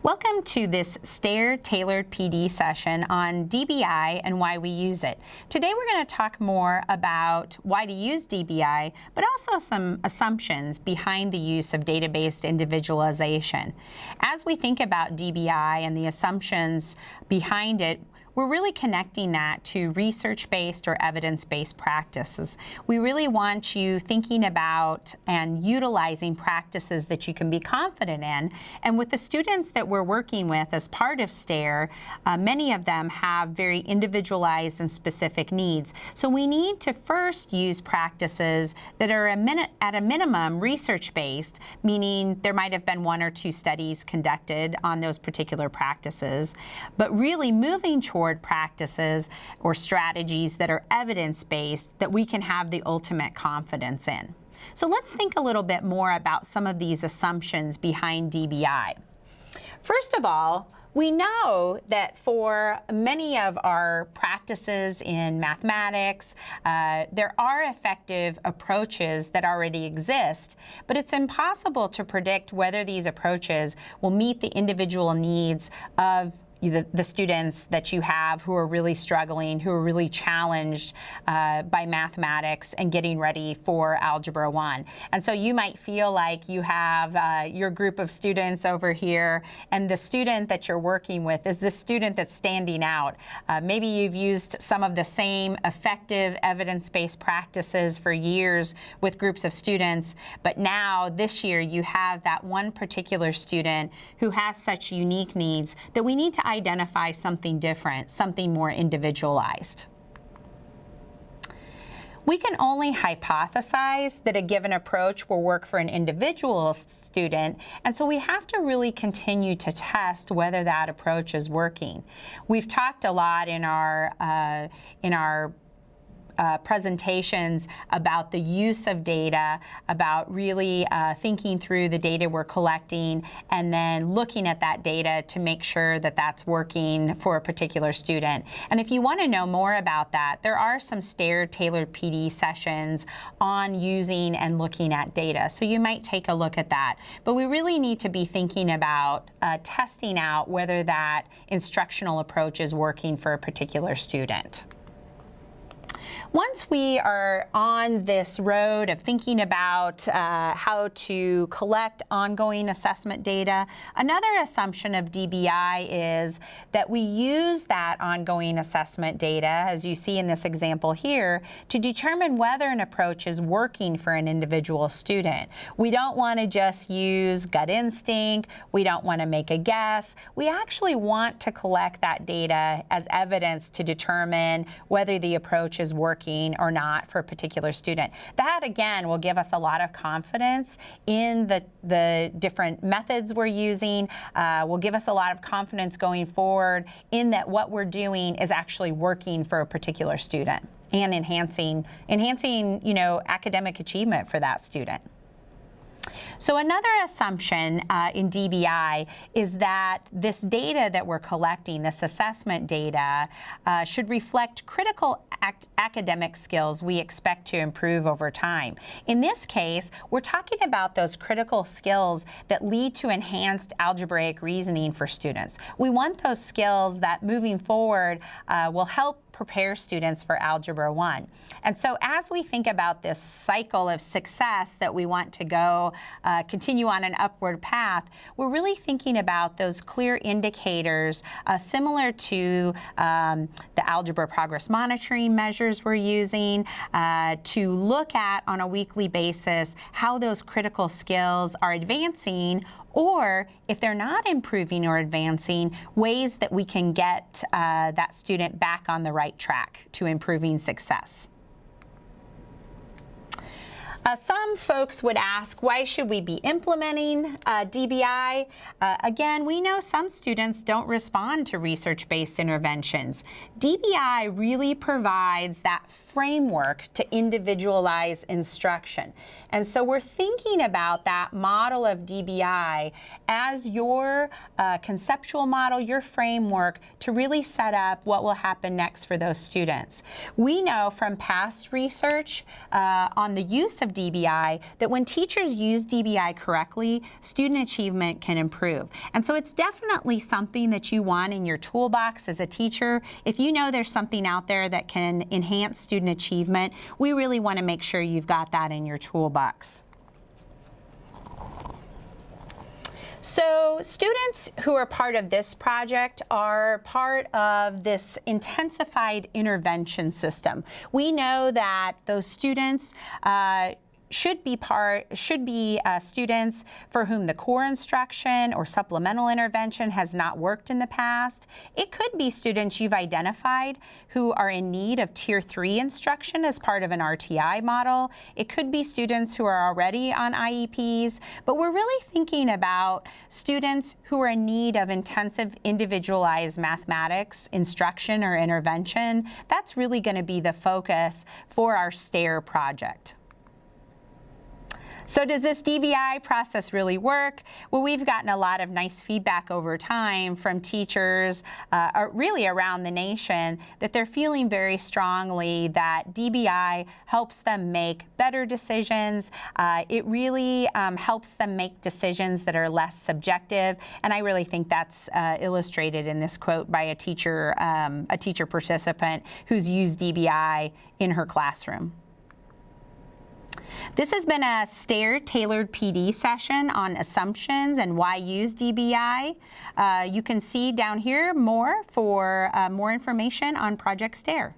Welcome to this STAIR-tailored PD session on DBI and why we use it. Today we're going to talk more about why to use DBI, but also some assumptions behind the use of data-based individualization. As we think about DBI and the assumptions behind it, we're really connecting that to research-based or evidence-based practices. We really want you thinking about and utilizing practices that you can be confident in. And with the students that we're working with as part of STAIR, many of them have very individualized and specific needs. So we need to first use practices that are at a minimum research-based, meaning there might have been one or two studies conducted on those particular practices, but really moving toward practices or strategies that are evidence-based that we can have the ultimate confidence in. So let's think a little bit more about some of these assumptions behind DBI. First of all, we know that for many of our practices in mathematics, there are effective approaches that already exist, but it's impossible to predict whether these approaches will meet the individual needs of the students that you have who are really struggling, who are really challenged by mathematics and getting ready for Algebra 1. And so you might feel like you have your group of students over here, and the student that you're working with is the student that's standing out. Maybe you've used some of the same effective evidence-based practices for years with groups of students, but now this year you have that one particular student who has such unique needs that we need to identify something different, something more individualized. We can only hypothesize that a given approach will work for an individual student, and so we have to really continue to test whether that approach is working. We've talked a lot in our presentations about the use of data, about really thinking through the data we're collecting and then looking at that data to make sure that that's working for a particular student. And if you want to know more about that, there are some STAIR-tailored PD sessions on using and looking at data. So you might take a look at that. But we really need to be thinking about testing out whether that instructional approach is working for a particular student. Once we are on this road of thinking about how to collect ongoing assessment data, another assumption of DBI is that we use that ongoing assessment data, as you see in this example here, to determine whether an approach is working for an individual student. We don't want to just use gut instinct. We don't want to make a guess. We actually want to collect that data as evidence to determine whether the approach is working or not for a particular student. That, again, will give us a lot of confidence in the different methods we're using, will give us a lot of confidence going forward in that what we're doing is actually working for a particular student and enhancing academic achievement for that student. So another assumption in DBI is that this data that we're collecting, this assessment data, should reflect critical academic skills we expect to improve over time. In this case, we're talking about those critical skills that lead to enhanced algebraic reasoning for students. We want those skills that moving forward will help prepare students for Algebra 1. And so as we think about this cycle of success that we want to go continue on an upward path, we're really thinking about those clear indicators similar to the algebra progress monitoring measures we're using to look at on a weekly basis how those critical skills are advancing, or if they're not improving or advancing, ways that we can get that student back on the right track to improving success. Some folks would ask, why should we be implementing DBI? Again, we know some students don't respond to research-based interventions. DBI really provides that framework to individualize instruction. And so we're thinking about that model of DBI as your conceptual model, your framework to really set up what will happen next for those students. We know from past research on the use of DBI that when teachers use DBI correctly, student achievement can improve. And so it's definitely something that you want in your toolbox as a teacher. If you know there's something out there that can enhance student achievement, we really want to make sure you've got that in your toolbox. So students who are part of this project are part of this intensified intervention system. We know that those students should be students for whom the core instruction or supplemental intervention has not worked in the past. It could be students you've identified who are in need of Tier 3 instruction as part of an RTI model. It could be students who are already on IEPs, but we're really thinking about students who are in need of intensive individualized mathematics instruction or intervention. That's really going to be the focus for our STAIR project. So does this DBI process really work? Well, we've gotten a lot of nice feedback over time from teachers really around the nation that they're feeling very strongly that DBI helps them make better decisions. It really helps them make decisions that are less subjective, and I really think that's illustrated in this quote by a teacher participant who's used DBI in her classroom. This has been a STAIR tailored PD session on assumptions and why use DBI. You can see down here more for more information on Project STAIR.